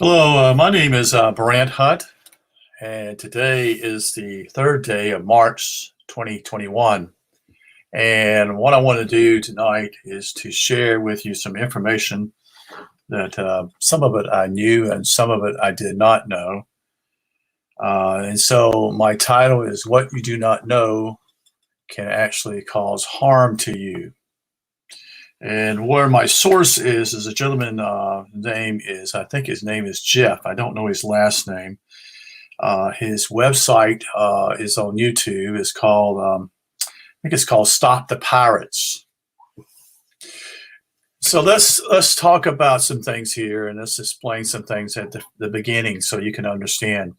Hello, my name is Brant Hunt, and today is the third day of March 2021. And what I want to do tonight is to share with you some information that some of it I knew and some of it I did not know. And so my title is What You Do Not Know Can Actually Cause Harm to You. And where my source is a gentleman, name is, I think his name is Jeff. I don't know his last name. His website is on YouTube. It's called, I think it's called Stop the Pirates. So let's talk about some things here, and let's explain some things at the beginning so you can understand.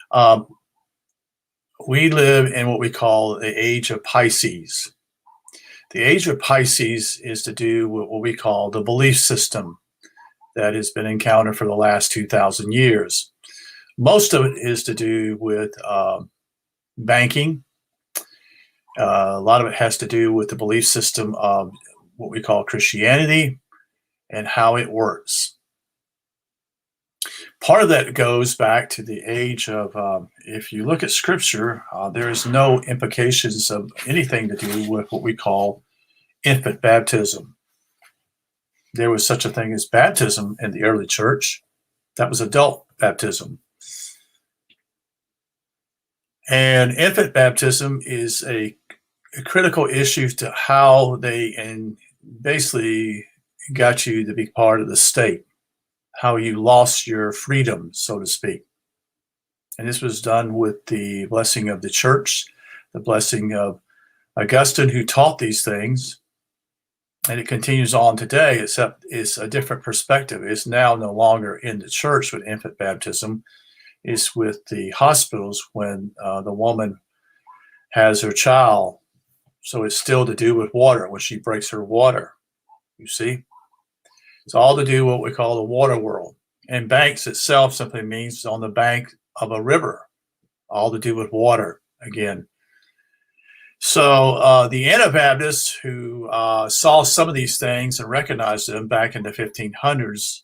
Um, we live in what we call the age of Pisces. The age of Pisces is to do with what we call the belief system that has been encountered for the last 2,000 years. Most of it is to do with banking. A lot of it has to do with the belief system of what we call Christianity and how it works. Part of that goes back to the age of, if you look at scripture, there is no implications of anything to do with what we call infant baptism. There was such a thing as baptism in the early church. That was adult baptism. And infant baptism is a critical issue to how they basically got you to be part of the state, how you lost your freedom, so to speak. And this was done with the blessing of the church, the blessing of Augustine, who taught these things. And it continues on today, except it's a different perspective. It's now no longer in the church with infant baptism. It's with the hospitals when the woman has her child. So it's still to do with water when she breaks her water. You see? It's all to do with what we call the water world. And banks itself simply means on the bank of a river, all to do with water again. So the Anabaptists who saw some of these things and recognized them back in the 1500s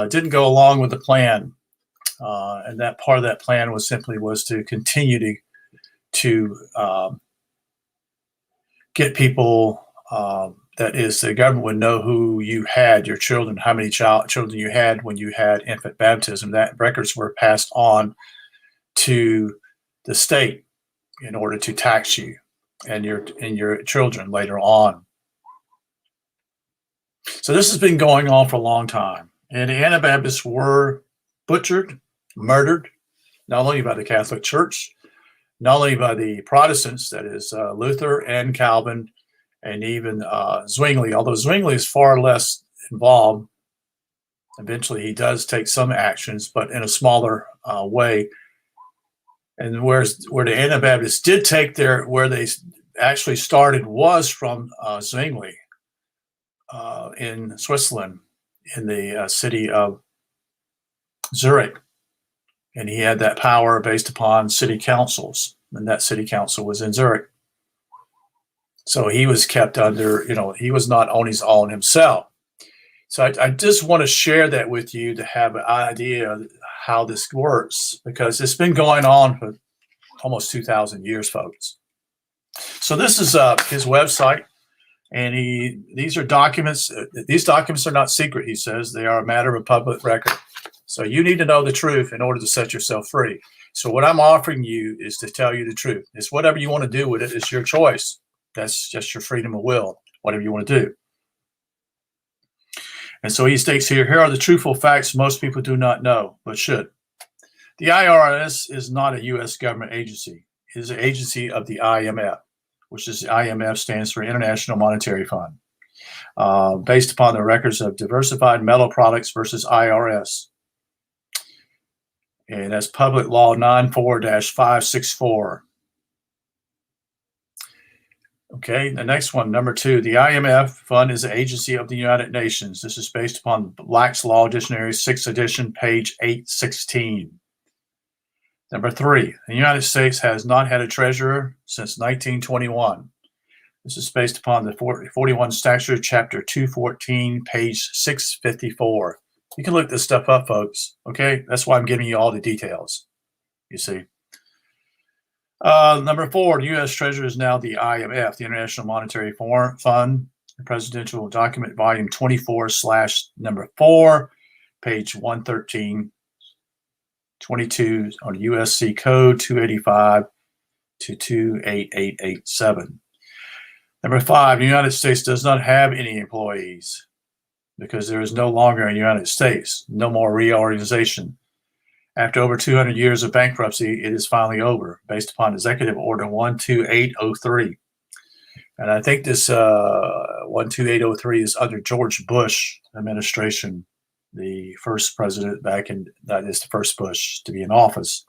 didn't go along with the plan. And that part of that plan was to continue to get people, that is, the government would know who you had, your children, how many children you had when you had infant baptism. That records were passed on to the state in order to tax you and your children later on. So this has been going on for a long time. And the Anabaptists were butchered, murdered, not only by the Catholic Church, not only by the Protestants, that is Luther and Calvin, and even Zwingli, although Zwingli is far less involved. Eventually he does take some actions, but in a smaller way. And where the Anabaptists did take where they actually started was from Zwingli in Switzerland, in the city of Zurich. And he had that power based upon city councils, and that city council was in Zurich. So he was kept under, he was not on his own himself. So I just want to share that with you to have an idea of how this works, because it's been going on for almost 2,000 years, folks. So this is his website, and these are documents. These documents are not secret, he says. They are a matter of public record. So you need to know the truth in order to set yourself free. So what I'm offering you is to tell you the truth. It's whatever you want to do with it. It's your choice. That's just your freedom of will, whatever you want to do. And so he states here are the truthful facts most people do not know, but should. The IRS is not a U.S. government agency. It is an agency of the IMF, which is the IMF stands for International Monetary Fund, based upon the records of Diversified Metal Products versus IRS. And that's Public Law 94-564. Okay, the next one, number 2, the IMF Fund is an agency of the United Nations. This is based upon Black's Law Dictionary, 6th edition, page 816. Number 3, the United States has not had a treasurer since 1921. This is based upon the 41 Statute, chapter 214, page 654. You can look this stuff up, folks. Okay, that's why I'm giving you all the details. You see. Number 4, the U.S. Treasury is now the IMF, the International Monetary Fund, Presidential Document, Volume 24/4, page 113, 22 on USC Code 285 to 28887. Number 5, the United States does not have any employees because there is no longer a United States, no more reorganization. After over 200 years of bankruptcy, it is finally over, based upon Executive Order 12803. And I think this 12803 is under George Bush administration, the first president that is the first Bush to be in office.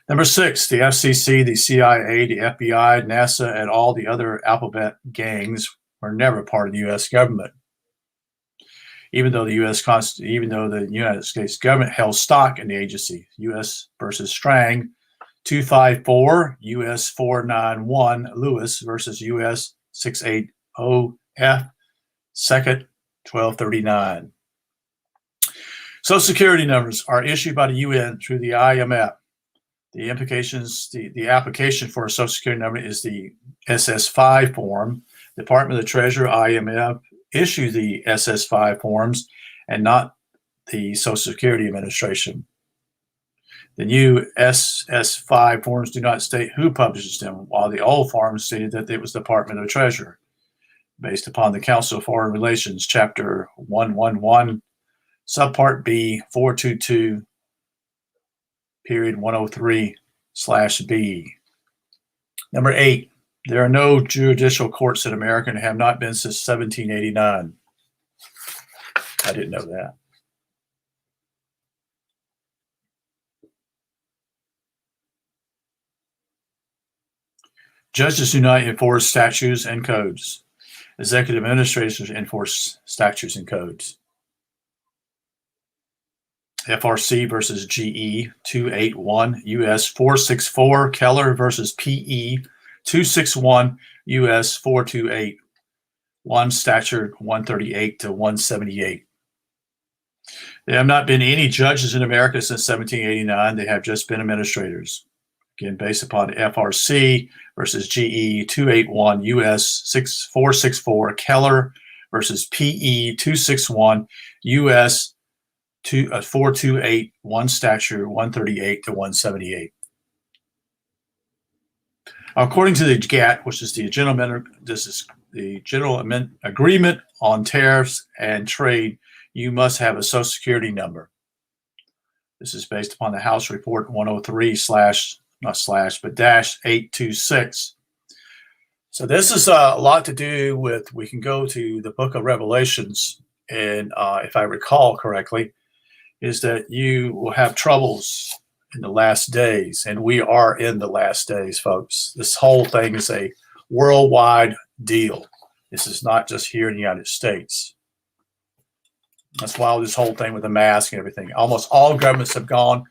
Number 6, the FCC, the CIA, the FBI, NASA, and all the other alphabet gangs were never part of the U.S. government. Even though the United States government held stock in the agency. U.S. versus Strang, 254, U.S. 491, Lewis versus U.S. 680F, second, 1239. Social Security numbers are issued by the UN through the IMF. The implications, the application for a Social Security number is the SS5 form. Department of the Treasury, IMF, issue the SS5 forms and not the Social Security Administration. The new SS5 forms do not state who publishes them, while the old forms stated that it was the Department of the Treasury, based upon the Council of Foreign Relations, Chapter 111, Subpart B, 422, period 103/B. Number 8. There are no judicial courts in America and have not been since 1789. I didn't know that. Judges do not enforce statutes and codes. Executive administrators enforce statutes and codes. FRC versus GE 281, US 464, Keller versus PE 261, US 428, 1 Statute 138 to 178. There have not been any judges in America since 1789. They have just been administrators. Again, based upon FRC versus GE 281, US 464, Keller versus PE 261, US 428, 1 Statute 138 to 178. According to the GATT, which is the General Agreement on Tariffs and Trade, you must have a Social Security number. This is based upon the House Report 103/826. So this is a lot to do with, we can go to the book of Revelations, and if I recall correctly, is that you will have troubles in the last days, and we are in the last days, folks. This whole thing is a worldwide deal. This is not just here in the United States. That's why this whole thing with the mask and everything. Almost all governments have gone,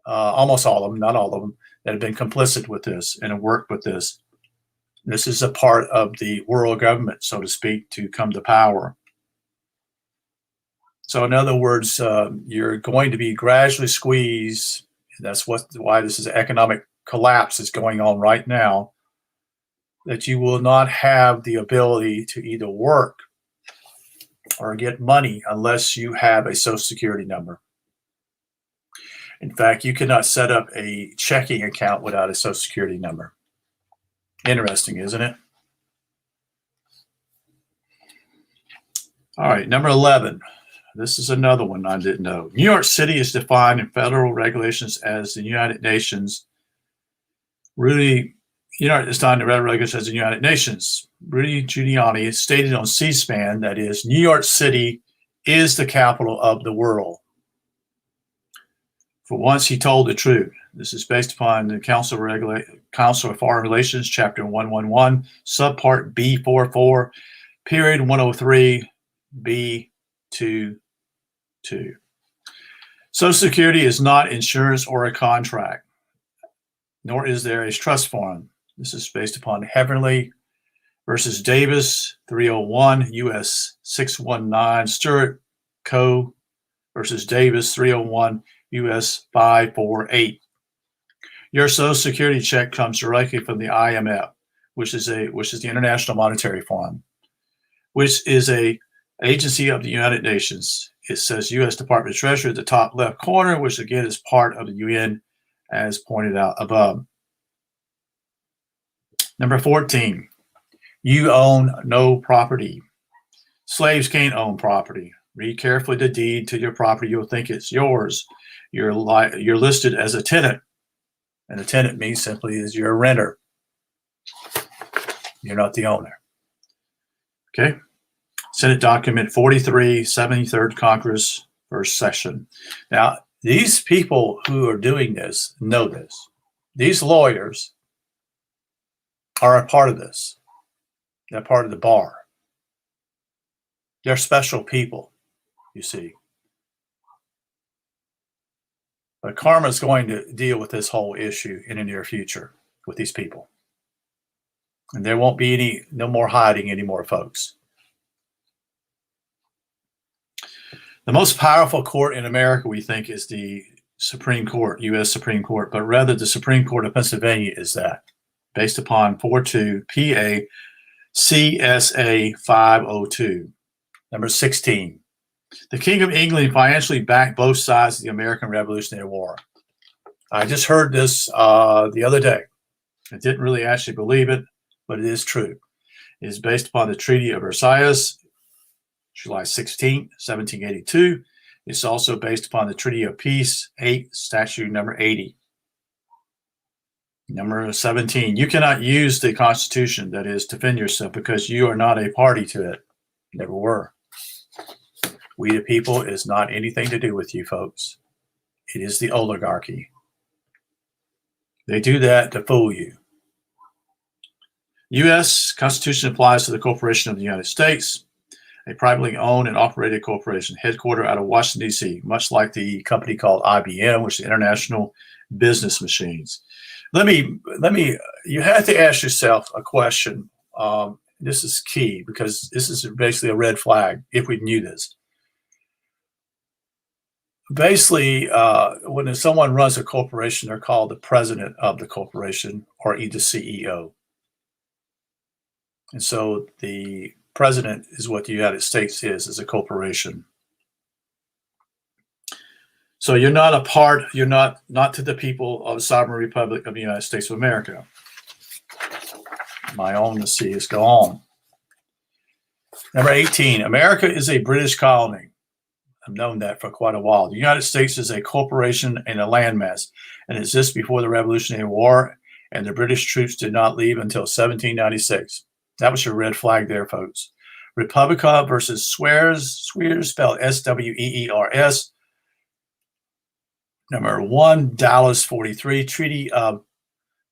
almost all of them, not all of them, that have been complicit with this and have worked with this. This is a part of the world government, so to speak, to come to power. So in other words, you're going to be gradually squeezed. That's why this is economic collapse is going on right now, that you will not have the ability to either work or get money unless you have a Social Security number. In fact, you cannot set up a checking account without a Social Security number. Interesting, isn't it? All right, number 11. This is another one I didn't know. New York City is defined in federal regulations as the United Nations. It's defined in federal regulations as the United Nations. Rudy Giuliani stated on C-SPAN that is, New York City is the capital of the world. For once, he told the truth. This is based upon the Council of Foreign Relations, Chapter 111, Subpart B44, period 103B22. Social Security is not insurance or a contract, nor is there a trust fund. This is based upon Heavenly versus Davis, 301, U.S. 619, Stewart Co. versus Davis 301 US 548. Your Social Security check comes directly from the IMF, which is the International Monetary Fund, which is a agency of the United Nations. It says U.S. Department of Treasury at the top left corner, which again is part of the UN, as pointed out above. Number 14, you own no property. Slaves can't own property. Read carefully the deed to your property. You'll think it's yours. You're listed as a tenant. And a tenant means simply is you're a renter. You're not the owner. Okay. Senate Document 43, 73rd Congress, first session. Now, these people who are doing this know this. These lawyers are a part of this. They're part of the bar. They're special people, you see. But karma is going to deal with this whole issue in the near future with these people. And there won't be no more hiding anymore, folks. The most powerful court in America, we think, is the Supreme Court, U.S. Supreme Court, but rather the Supreme Court of Pennsylvania is that, based upon 42 PA CSA 502. Number 16. The King of England financially backed both sides of the American Revolutionary War. I just heard this the other day. I didn't really actually believe it, but it is true. It is based upon the Treaty of Versailles, July 16, 1782. It's also based upon the Treaty of Peace, 8, Statute number 80. Number 17, you cannot use the Constitution, that is, defend yourself, because you are not a party to it. Never were. We the people is not anything to do with you, folks. It is the oligarchy. They do that to fool you. U.S. Constitution applies to the Corporation of the United States, a privately owned and operated corporation headquartered out of Washington, D.C., much like the company called IBM, which is International Business Machines. You have to ask yourself a question. This is key because this is basically a red flag if we knew this. Basically, when someone runs a corporation, they're called the president of the corporation or either CEO. And so the president is what the United States is as a corporation. So you're not a part, you're not to the people of the Sovereign Republic of the United States of America. My own to see is go on. Number 18, America is a British colony. I've known that for quite a while. The United States is a corporation and a landmass, and exists before the Revolutionary War, and the British troops did not leave until 1796. That was your red flag there, folks. Republica versus Swears, spelled S-W-E-E-R-S. Number 1, Dallas 43, Treaty of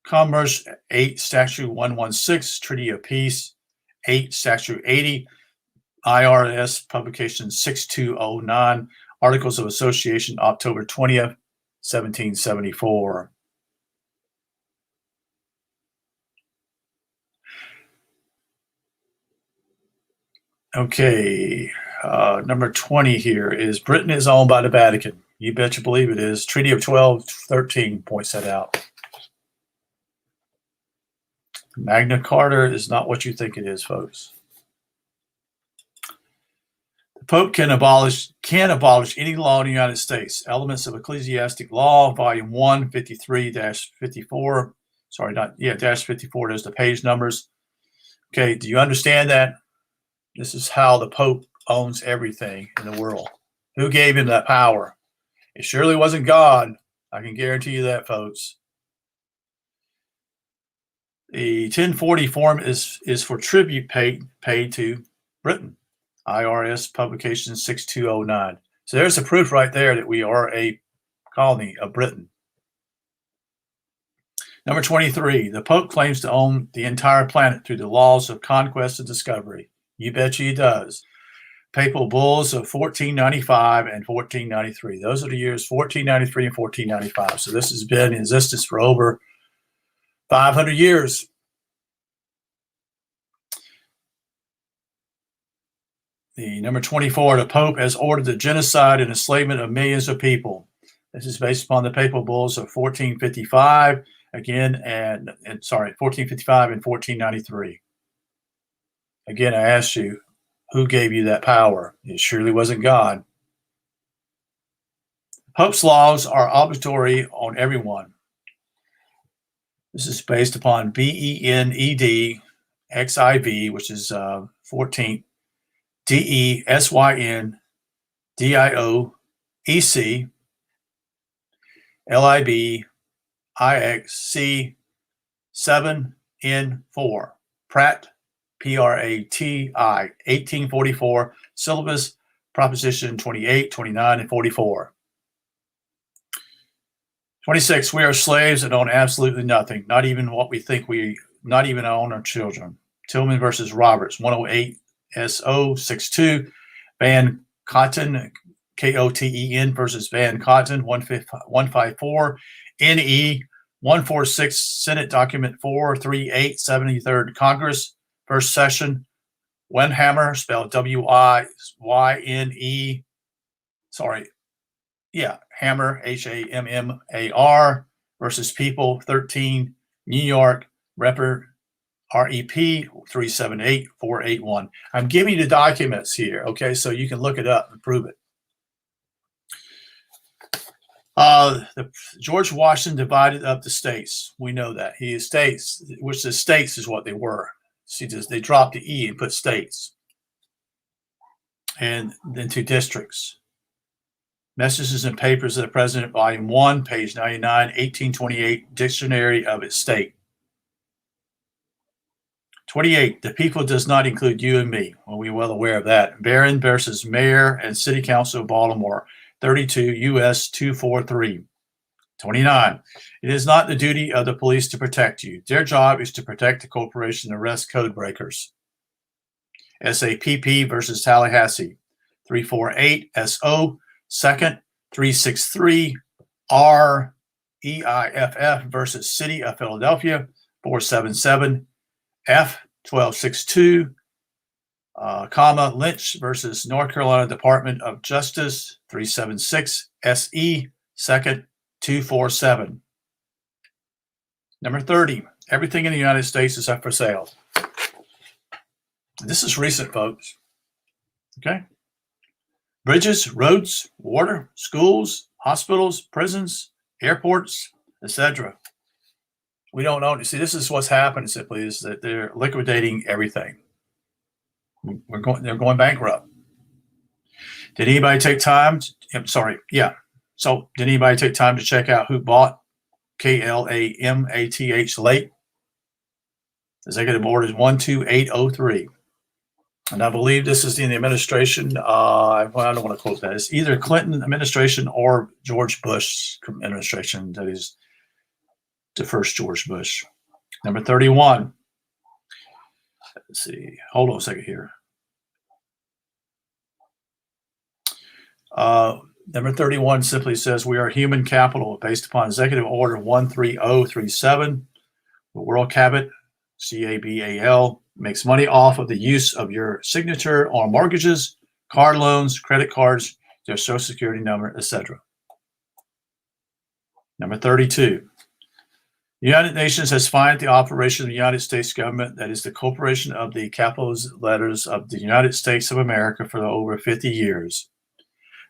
Commerce, 8, Statute 116, Treaty of Peace, 8, Statute 80, IRS Publication 6209, Articles of Association, October 20th, 1774. Okay, number 20 here is Britain is owned by the Vatican. You bet you believe it is. Treaty of 1213 points that out. Magna Carta is not what you think it is, folks. The Pope can abolish any law in the United States. Elements of Ecclesiastic Law, Volume 1, 53-54. Dash 54. There's the page numbers. Okay, do you understand that? This is how the Pope owns everything in the world. Who gave him that power? It surely wasn't God. I can guarantee you that, folks. The 1040 form is for tribute paid to Britain. IRS Publication 6209. So there's the proof right there that we are a colony of Britain. Number 23, the Pope claims to own the entire planet through the laws of conquest and discovery. You bet you he does. Papal bulls of 1495 and 1493. Those are the years 1493 and 1495. So this has been in existence for over 500 years. The number 24, the Pope has ordered the genocide and enslavement of millions of people. This is based upon the papal bulls of 1455, again, and 1455 and 1493. Again, I asked you, who gave you that power? It surely wasn't God. Pope's laws are obligatory on everyone. This is based upon BENED XIV, which is 14, DESYN DIOEC LIBIXC 7N4 Pratt PRATI 1844 syllabus proposition 28, 29, and 44. 26, we are slaves and own absolutely nothing, not even what we think not even own our children. Tillman versus Roberts, 108 SO 62. Van Cotton, KOTEN versus Van Cotton, 154. NE 146, Senate Document 438, 73rd Congress, First Session. Wenhammer, spelled WIYNE. Hammer, HAMMAR versus People, 13, New York, REP 378481. I'm giving you the documents here, okay, so you can look it up and prove it. George Washington divided up the states. We know that. He is states, which the states is what they were. See, they dropped the E and put states. And then to districts. Messages and Papers of the President, Volume 1, page 99, 1828, Dictionary of its State. 28, the people does not include you and me. Well, we're well aware of that. Barron versus Mayor and City Council of Baltimore, 32 U.S. 243. 29, it is not the duty of the police to protect you. Their job is to protect the corporation and arrest code breakers. SAPP versus Tallahassee, 348 SO, second, 363 REIFF versus City of Philadelphia, 477 F 1262, Lynch versus North Carolina Department of Justice, 376 SE, second, 247. Number 30, everything in the United States is up for sale. This is recent, folks. Okay. Bridges, roads, water, schools, hospitals, prisons, airports, etc. We don't own it. See, this is what's happened simply is that they're liquidating everything. They're going bankrupt. Did anybody take time? So did anybody take time to check out who bought KLAMATH late? Executive Order 12803. And I believe this is in the administration. I don't want to quote that. It's either Clinton administration or George Bush administration. That is the first George Bush. Number 31. Let's see. Hold on a second here. Number 31 simply says we are human capital based upon Executive Order 13037. The World Cabot, CABAL, makes money off of the use of your signature on mortgages, car loans, credit cards, your social security number, etc. Number 32. The United Nations has financed the operation of the United States government, that is the corporation of the capital letters of the United States of America, for over 50 years.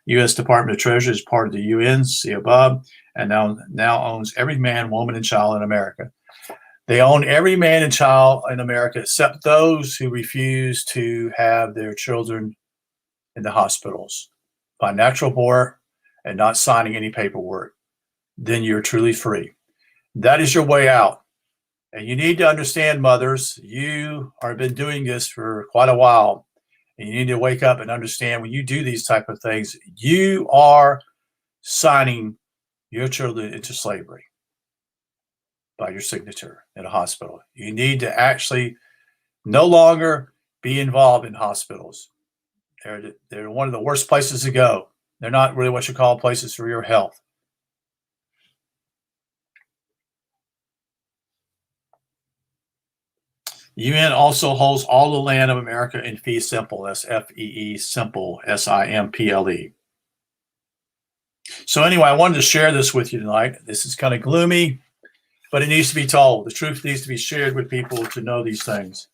U.S. Department of Treasury is part of the UN, see above, and now owns every man, woman, and child in America. They own every man and child in America except those who refuse to have their children in the hospitals by natural birth and not signing any paperwork. Then you're truly free. That is your way out. And you need to understand, mothers, you have been doing this for quite a while. And you need to wake up and understand when you do these type of things, you are signing your children into slavery by your signature in a hospital. You need to actually no longer be involved in hospitals. They're one of the worst places to go. They're not really what you call places for your health. UN also holds all the land of America in fee simple. That's FEE simple, SIMPLE. So anyway, I wanted to share this with you tonight. This is kind of gloomy, but it needs to be told. The truth needs to be shared with people to know these things.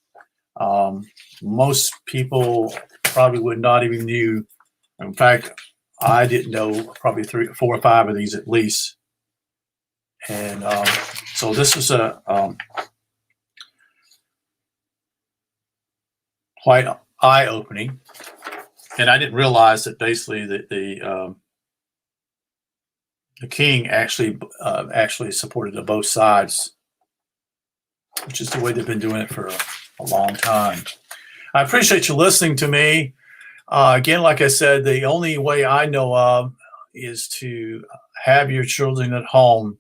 Most people probably would not even knew. In fact, I didn't know probably 3, 4, or 5 of these at least. And so this is a quite eye-opening. And I didn't realize that basically the king actually supported both sides, which is the way they've been doing it for a long time. I appreciate you listening to me. Again, like I said, the only way I know of is to have your children at home.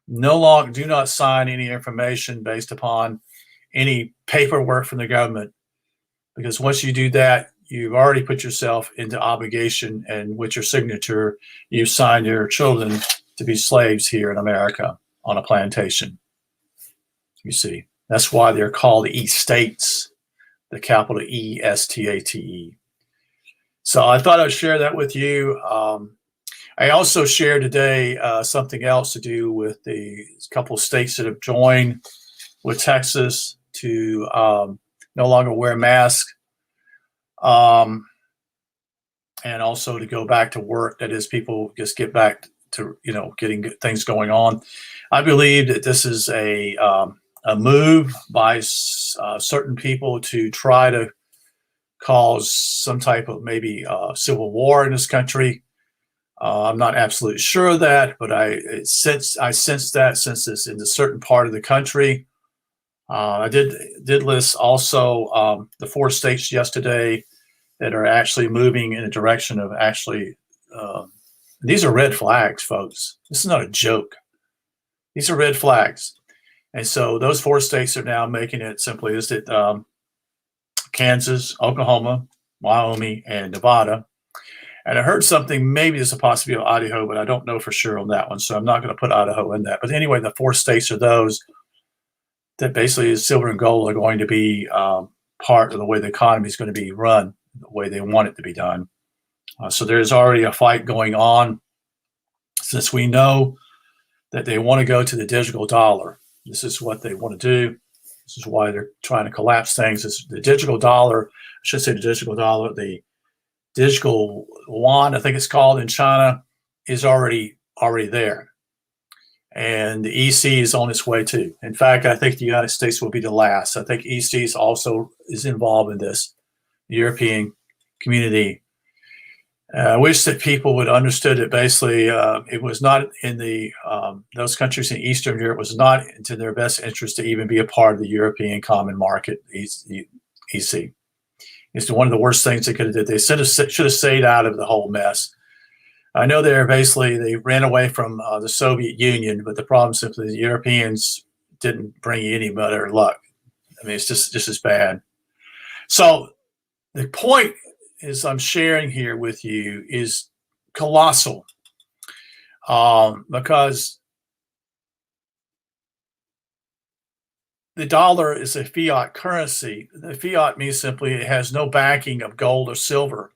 Do not sign any information based upon any paperwork from the government, because once you do that, you've already put yourself into obligation, and with your signature, you sign your children to be slaves here in America on a plantation. You see, that's why they're called estates, the capital E-S-T-A-T-E. So I thought I'd share that with you. I also shared today something else to do with the couple of states that have joined with Texas to no longer wear masks, and also to go back to work. That is, people just get back to getting things going on. I believe that this is a move by certain people to try to cause some type of maybe civil war in this country. I'm not absolutely sure of that, but I sense that since it's in a certain part of the country. I did list also the 4 states yesterday that are actually moving in a direction of actually, these are red flags, folks. This is not a joke. These are red flags. And so those 4 states are now making it simply is that Kansas, Oklahoma, Wyoming, and Nevada. And I heard something, maybe there's a possibility of Idaho, but I don't know for sure on that one. So I'm not going to put Idaho in that. But anyway, the 4 states are those that basically is silver and gold are going to be part of the way the economy is going to be run, the way they want it to be done. So there's already a fight going on, since we know that they want to go to the digital dollar. This is what they want to do. This is why they're trying to collapse things. It's the digital dollar. I should say the digital dollar. The digital yuan, I think it's called in China, is already there. And the EC is on its way too. In fact, I think the United States will be the last. I think EC is also involved in this, the European community. I wish that people would understood that basically it was not in the those countries in Eastern Europe was not into their best interest to even be a part of the European Common Market, EC. It's one of the worst things they could have did. They should have stayed out of the whole mess. I know they ran away from the Soviet Union, but the problem simply the Europeans didn't bring you any better luck. I mean, it's just as bad. So the point is I'm sharing here with you is colossal, because the dollar is a fiat currency. The fiat means simply it has no backing of gold or silver.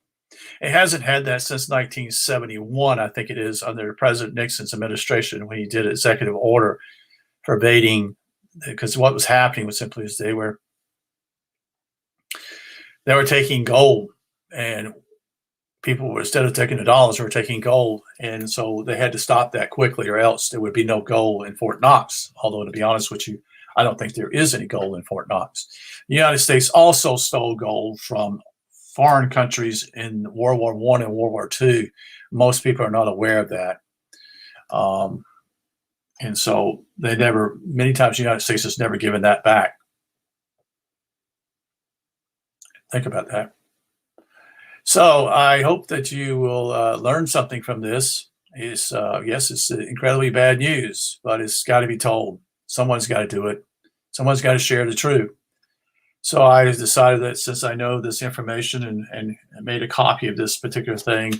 It hasn't had that since 1971, I think it is, under President Nixon's administration, when he did an executive order forbidding, because what was happening was simply is they were taking gold, and people were, instead of taking the dollars, were taking gold. And so they had to stop that quickly, or else there would be no gold in Fort Knox. Although, to be honest with you, I don't think there is any gold in Fort Knox. The United States also stole gold from foreign countries in World War I and World War II. Most people are not aware of that. And so many times the United States has never given that back. Think about that. So I hope that you will learn something from this. Yes, it's incredibly bad news, but it's got to be told. Someone's got to do it. Someone's got to share the truth. So I decided that since I know this information and made a copy of this particular thing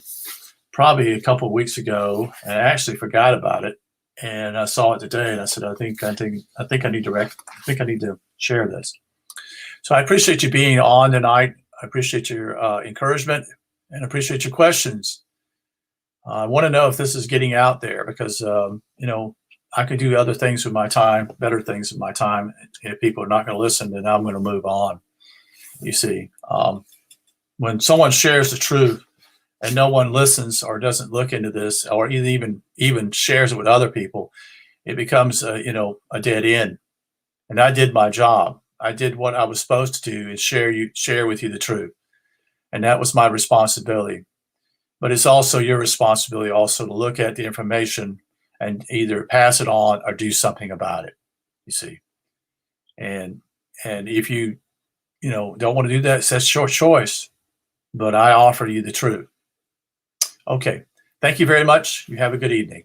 probably a couple of weeks ago, and I actually forgot about it, and I saw it today, and I said, I think I need to share this. So I appreciate you being on tonight. I appreciate your encouragement and appreciate your questions. I want to know if this is getting out there because, I could do other things with my time, better things with my time. If people are not going to listen, then I'm going to move on. You see, when someone shares the truth and no one listens or doesn't look into this or even shares it with other people, it becomes a dead end. And I did my job. I did what I was supposed to do and share with you the truth. And that was my responsibility. But it's also your responsibility also to look at the information and either pass it on or do something about it. You see, and if you don't want to do that, that's your choice. But I offer you the truth. Okay. Thank you very much. You have a good evening.